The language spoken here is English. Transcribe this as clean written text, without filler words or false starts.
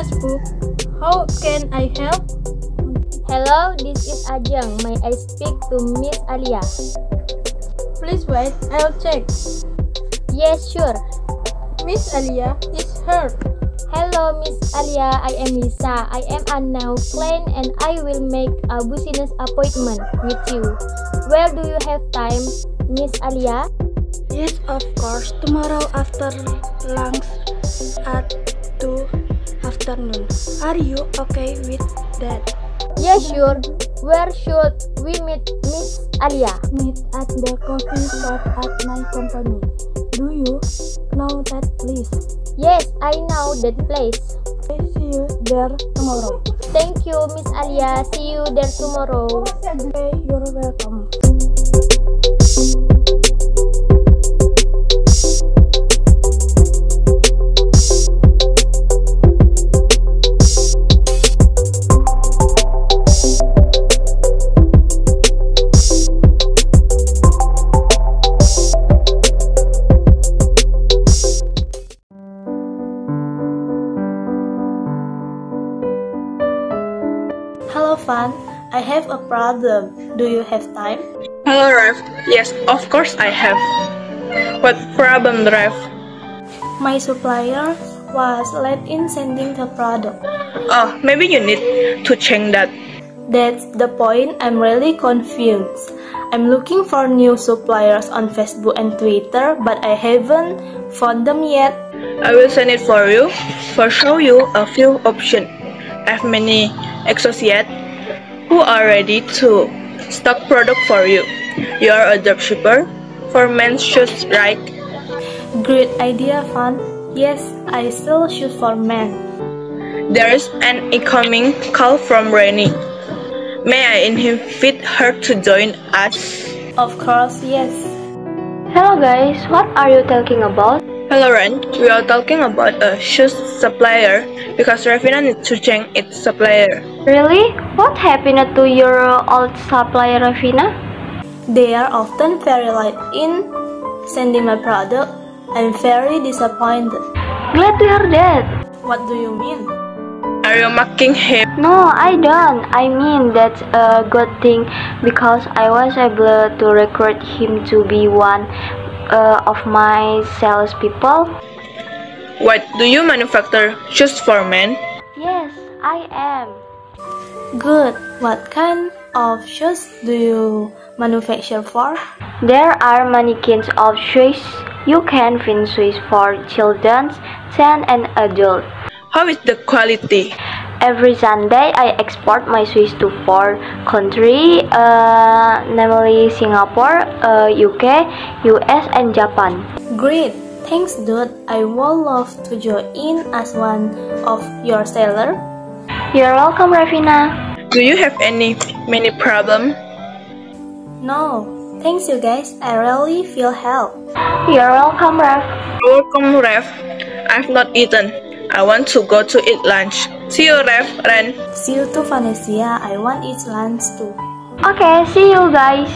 Facebook. How can I help? Hello, this is Ajeng. May I speak to Miss Alia? Please wait, I'll check. Yes, sure. Miss Alia is here. Hello, Miss Alia. I am Lisa. I am a new client and I will make a business appointment with you. Where do you have time, Miss Alia? Yes, of course. Tomorrow after lunch at 2 afternoon. Are you okay with that? Yes, sure. Where should we meet, Miss Alia? Meet at the coffee shop at my company. Do you know that place? Yes, I know that place. I see you there tomorrow. Thank you, Miss Alia. See you there tomorrow. Okay, you're welcome. Hello, Fan. I have a problem. Do you have time? Hello, Rev. Yes, of course I have. What problem, Rev? My supplier was late in sending the product. Oh, maybe you need to change that. That's the point. I'm really confused. I'm looking for new suppliers on Facebook and Twitter, but I haven't found them yet. I will send it for you. For show you a few options. I have many associates who are ready to stock product for you. You are a dropshipper for men's shoes, right? Great idea, Fan. Yes, I still shoot for men. There is an incoming call from Reni. May I invite her to join us? Of course, yes. Hello guys, what are you talking about? Hello, Ren. We are talking about a shoes supplier because Revina needs to change its supplier. Really? What happened to your old supplier, Revina? They are often very late in sending my product. I'm very disappointed. Glad to hear that. What do you mean? Are you mocking him? No, I don't. I mean, that's a good thing because I was able to recruit him to be one of my salespeople. What, do you manufacture shoes for men? Yes, I am. Good. What kind of shoes do you manufacture for? There are many kinds of shoes. You can find shoes for children, teen, and adults. How is the quality? Every Sunday, I export my shoes to 4 countries, namely Singapore, UK, US, and Japan. Great. Thanks, dude. I would love to join in as one of your sellers. You're welcome, Revina. Do you have many problem? No. Thanks, you guys. I really feel help. You're welcome, Rev. Welcome, Rev. I've not eaten. I want to go to eat lunch. See you, Rev, Ren. See you to Venesia. I want to eat lunch too. Okay, see you guys.